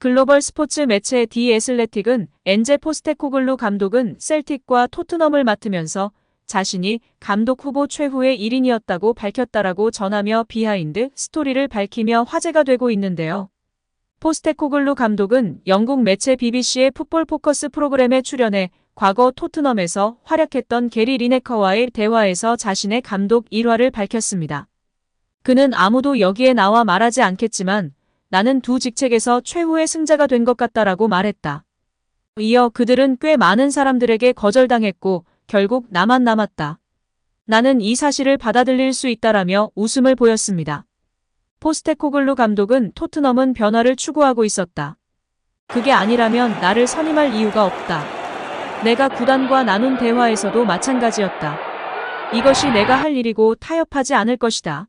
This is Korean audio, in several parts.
글로벌 스포츠 매체 디 애슬레틱은 엔제 포스테코글루 감독은 셀틱과 토트넘을 맡으면서 자신이 감독 후보 최후의 1인이었다고 밝혔다라고 전하며 비하인드 스토리를 밝히며 화제가 되고 있는데요. 포스테코글루 감독은 영국 매체 BBC의 풋볼 포커스 프로그램에 출연해 과거 토트넘에서 활약했던 게리 리네커와의 대화에서 자신의 감독 일화를 밝혔습니다. 그는 아무도 여기에 나와 말하지 않겠지만 나는 두 직책에서 최후의 승자가 된 것 같다라고 말했다. 이어 그들은 꽤 많은 사람들에게 거절당했고 결국 나만 남았다. 나는 이 사실을 받아들일 수 있다라며 웃음을 보였습니다. 포스테코글루 감독은 토트넘은 변화를 추구하고 있었다. 그게 아니라면 나를 선임할 이유가 없다. 내가 구단과 나눈 대화에서도 마찬가지였다. 이것이 내가 할 일이고 타협하지 않을 것이다.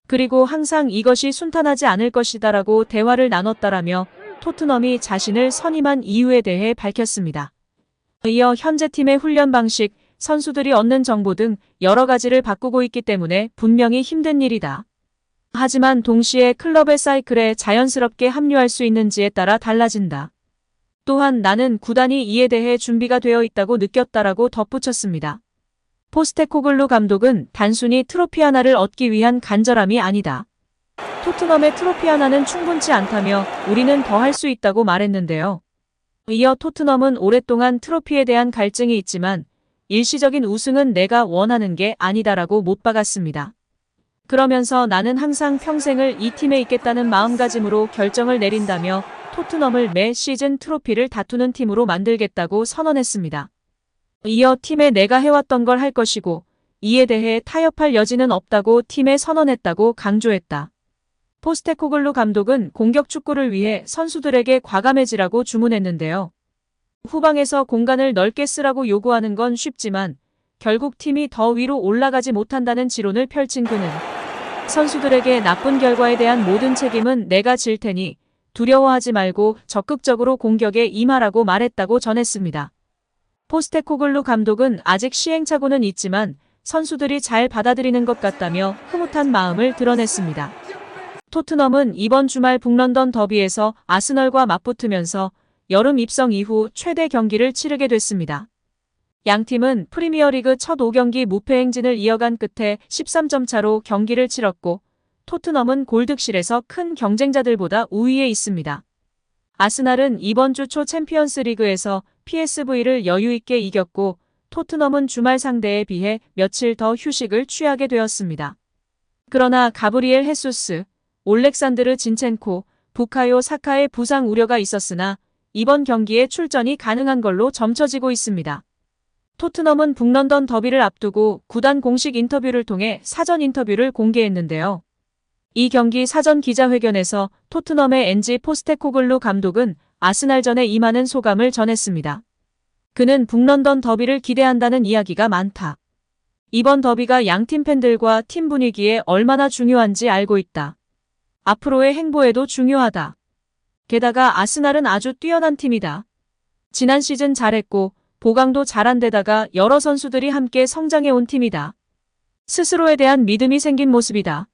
그리고 항상 이것이 순탄하지 않을 것이다라고 대화를 나눴다라며 토트넘이 자신을 선임한 이유에 대해 밝혔습니다. 이어 현재 팀의 훈련 방식, 선수들이 얻는 정보 등 여러 가지를 바꾸고 있기 때문에 분명히 힘든 일이다. 하지만 동시에 클럽의 사이클에 자연스럽게 합류할 수 있는지에 따라 달라진다. 또한 나는 구단이 이에 대해 준비가 되어 있다고 느꼈다라고 덧붙였습니다. 포스테코글루 감독은 단순히 트로피 하나를 얻기 위한 간절함이 아니다. 토트넘의 트로피 하나는 충분치 않다며 우리는 더 할 수 있다고 말했는데요. 이어 토트넘은 오랫동안 트로피에 대한 갈증이 있지만 일시적인 우승은 내가 원하는 게 아니다라고 못 박았습니다. 그러면서 나는 항상 평생을 이 팀에 있겠다는 마음가짐으로 결정을 내린다며 토트넘을 매 시즌 트로피를 다투는 팀으로 만들겠다고 선언했습니다. 이어 팀에 내가 해왔던 걸 할 것이고 이에 대해 타협할 여지는 없다고 팀에 선언했다고 강조했다. 포스테코글루 감독은 공격 축구를 위해 선수들에게 과감해지라고 주문했는데요. 후방에서 공간을 넓게 쓰라고 요구하는 건 쉽지만 결국 팀이 더 위로 올라가지 못한다는 지론을 펼친 그는 선수들에게 나쁜 결과에 대한 모든 책임은 내가 질 테니 두려워하지 말고 적극적으로 공격에 임하라고 말했다고 전했습니다. 포스테코글루 감독은 아직 시행착오는 있지만 선수들이 잘 받아들이는 것 같다며 흐뭇한 마음을 드러냈습니다. 토트넘은 이번 주말 북런던 더비에서 아스널과 맞붙으면서 여름 입성 이후 최대 경기를 치르게 됐습니다. 양팀은 프리미어리그 첫 5경기 무패 행진을 이어간 끝에 13점 차로 경기를 치렀고 토트넘은 골득실에서 큰 경쟁자들보다 우위에 있습니다. 아스날은 이번 주 초 챔피언스 리그에서 PSV를 여유있게 이겼고 토트넘은 주말 상대에 비해 며칠 더 휴식을 취하게 되었습니다. 그러나 가브리엘 헤수스, 올렉산드르 진첸코, 부카요 사카의 부상 우려가 있었으나 이번 경기에 출전이 가능한 걸로 점쳐지고 있습니다. 토트넘은 북런던 더비를 앞두고 구단 공식 인터뷰를 통해 사전 인터뷰를 공개했는데요. 이 경기 사전 기자회견에서 토트넘의 엔지 포스테코글루 감독은 아스날전에 임하는 소감을 전했습니다. 그는 북런던 더비를 기대한다는 이야기가 많다. 이번 더비가 양팀 팬들과 팀 분위기에 얼마나 중요한지 알고 있다. 앞으로의 행보에도 중요하다. 게다가 아스날은 아주 뛰어난 팀이다. 지난 시즌 잘했고 보강도 잘한 데다가 여러 선수들이 함께 성장해온 팀이다. 스스로에 대한 믿음이 생긴 모습이다.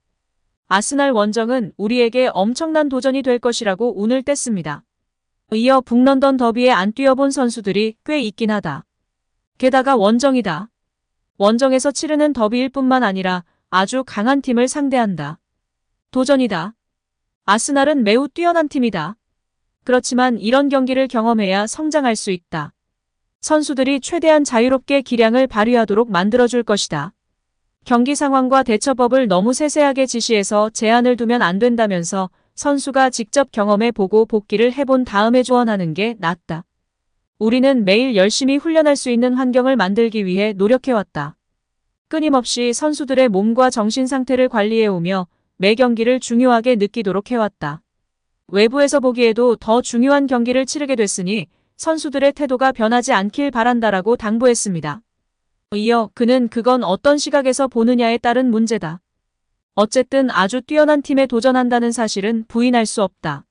아스날 원정은 우리에게 엄청난 도전이 될 것이라고 운을 뗐습니다. 이어 북런던 더비에 안 뛰어본 선수들이 꽤 있긴 하다. 게다가 원정이다. 원정에서 치르는 더비일 뿐만 아니라 아주 강한 팀을 상대한다. 도전이다. 아스날은 매우 뛰어난 팀이다. 그렇지만 이런 경기를 경험해야 성장할 수 있다. 선수들이 최대한 자유롭게 기량을 발휘하도록 만들어줄 것이다. 경기 상황과 대처법을 너무 세세하게 지시해서 제한을 두면 안 된다면서 선수가 직접 경험해보고 복귀를 해본 다음에 조언하는 게 낫다. 우리는 매일 열심히 훈련할 수 있는 환경을 만들기 위해 노력해왔다. 끊임없이 선수들의 몸과 정신 상태를 관리해오며 매 경기를 중요하게 느끼도록 해왔다. 외부에서 보기에도 더 중요한 경기를 치르게 됐으니 선수들의 태도가 변하지 않길 바란다라고 당부했습니다. 이어 그는 그건 어떤 시각에서 보느냐에 따른 문제다. 어쨌든 아주 뛰어난 팀에 도전한다는 사실은 부인할 수 없다.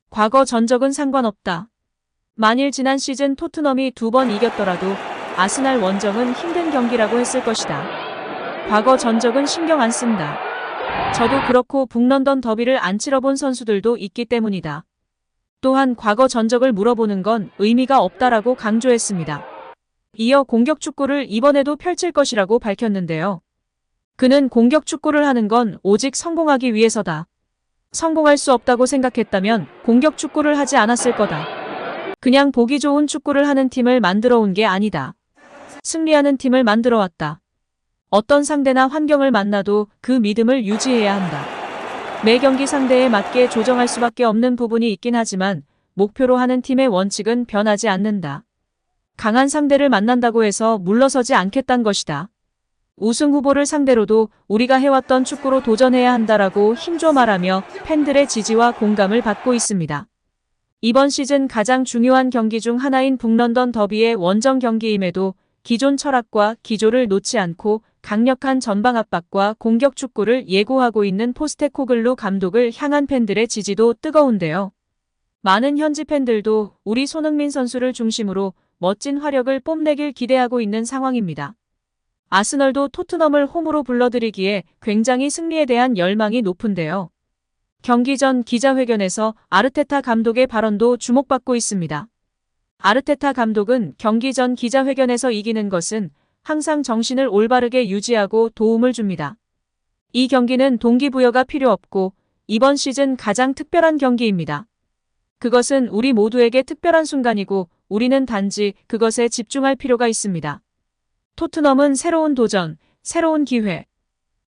과거 전적은 상관없다. 만일 지난 시즌 토트넘이 2번 이겼더라도 아스날 원정은 힘든 경기라고 했을 것이다. 과거 전적은 신경 안 쓴다. 저도 그렇고 북런던 더비를 안 치러본 선수들도 있기 때문이다. 또한 과거 전적을 물어보는 건 의미가 없다라고 강조했습니다. 이어 공격 축구를 이번에도 펼칠 것이라고 밝혔는데요. 그는 공격 축구를 하는 건 오직 성공하기 위해서다. 성공할 수 없다고 생각했다면 공격 축구를 하지 않았을 거다. 그냥 보기 좋은 축구를 하는 팀을 만들어 온 게 아니다. 승리하는 팀을 만들어 왔다. 어떤 상대나 환경을 만나도 그 믿음을 유지해야 한다. 매 경기 상대에 맞게 조정할 수밖에 없는 부분이 있긴 하지만 목표로 하는 팀의 원칙은 변하지 않는다. 강한 상대를 만난다고 해서 물러서지 않겠다는 것이다. 우승 후보를 상대로도 우리가 해왔던 축구로 도전해야 한다라고 힘줘 말하며 팬들의 지지와 공감을 받고 있습니다. 이번 시즌 가장 중요한 경기 중 하나인 북런던 더비의 원정 경기임에도 기존 철학과 기조를 놓지 않고 강력한 전방 압박과 공격 축구를 예고하고 있는 포스테코글루 감독을 향한 팬들의 지지도 뜨거운데요. 많은 현지 팬들도 우리 손흥민 선수를 중심으로 멋진 화력을 뽐내길 기대하고 있는 상황입니다. 아스널도 토트넘을 홈으로 불러들이기에 굉장히 승리에 대한 열망이 높은데요. 경기 전 기자회견에서 아르테타 감독의 발언도 주목받고 있습니다. 아르테타 감독은 경기 전 기자회견에서 이기는 것은 항상 정신을 올바르게 유지하고 도움을 줍니다. 이 경기는 동기부여가 필요 없고 이번 시즌 가장 특별한 경기입니다. 그것은 우리 모두에게 특별한 순간이고 우리는 단지 그것에 집중할 필요가 있습니다. 토트넘은 새로운 도전, 새로운 기회.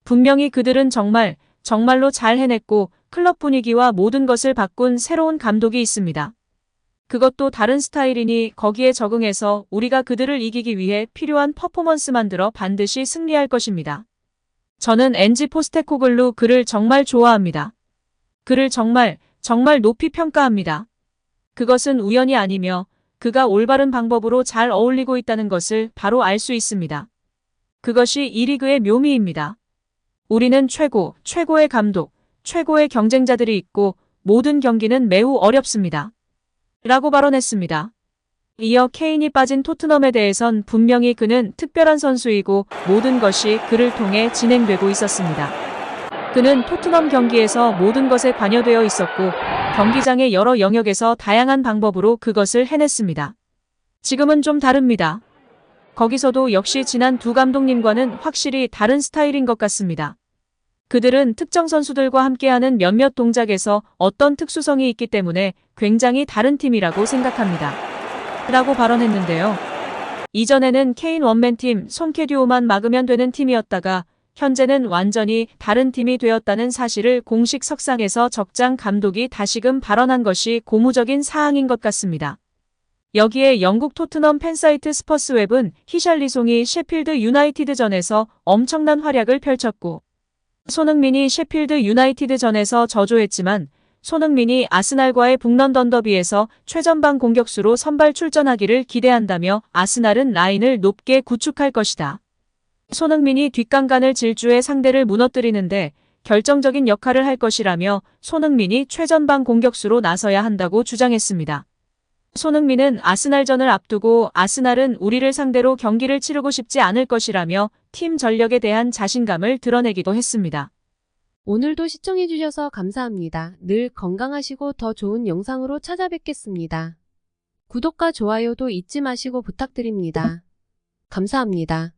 분명히 그들은 정말로 잘 해냈고 클럽 분위기와 모든 것을 바꾼 새로운 감독이 있습니다. 그것도 다른 스타일이니 거기에 적응해서 우리가 그들을 이기기 위해 필요한 퍼포먼스 만들어 반드시 승리할 것입니다. 저는 엔지 포스테코글루 그를 정말 좋아합니다. 그를 정말 높이 평가합니다. 그것은 우연이 아니며 그가 올바른 방법으로 잘 어울리고 있다는 것을 바로 알 수 있습니다. 그것이 이 리그의 묘미입니다. 우리는 최고의 감독, 최고의 경쟁자들이 있고 모든 경기는 매우 어렵습니다. 라고 발언했습니다. 이어 케인이 빠진 토트넘에 대해선 분명히 그는 특별한 선수이고 모든 것이 그를 통해 진행되고 있었습니다. 그는 토트넘 경기에서 모든 것에 관여되어 있었고 경기장의 여러 영역에서 다양한 방법으로 그것을 해냈습니다. 지금은 좀 다릅니다. 거기서도 역시 지난 두 감독님과는 확실히 다른 스타일인 것 같습니다. 그들은 특정 선수들과 함께하는 몇몇 동작에서 어떤 특수성이 있기 때문에 굉장히 다른 팀이라고 생각합니다. 라고 발언했는데요. 이전에는 케인 원맨팀 손캐듀오만 막으면 되는 팀이었다가 현재는 완전히 다른 팀이 되었다는 사실을 공식 석상에서 적장 감독이 다시금 발언한 것이 고무적인 사항인 것 같습니다. 여기에 영국 토트넘 팬사이트 스퍼스웹은 히샬리송이 셰필드 유나이티드전에서 엄청난 활약을 펼쳤고 손흥민이 셰필드 유나이티드전에서 저조했지만 손흥민이 아스날과의 북런던 더비에서 최전방 공격수로 선발 출전하기를 기대한다며 아스날은 라인을 높게 구축할 것이다. 손흥민이 뒷간간을 질주해 상대를 무너뜨리는데 결정적인 역할을 할 것이라며 손흥민이 최전방 공격수로 나서야 한다고 주장했습니다. 손흥민은 아스날전을 앞두고 아스날은 우리를 상대로 경기를 치르고 싶지 않을 것이라며 팀 전력에 대한 자신감을 드러내기도 했습니다. 오늘도 시청해주셔서 감사합니다. 늘 건강하시고 더 좋은 영상으로 찾아뵙겠습니다. 구독과 좋아요도 잊지 마시고 부탁드립니다. 감사합니다.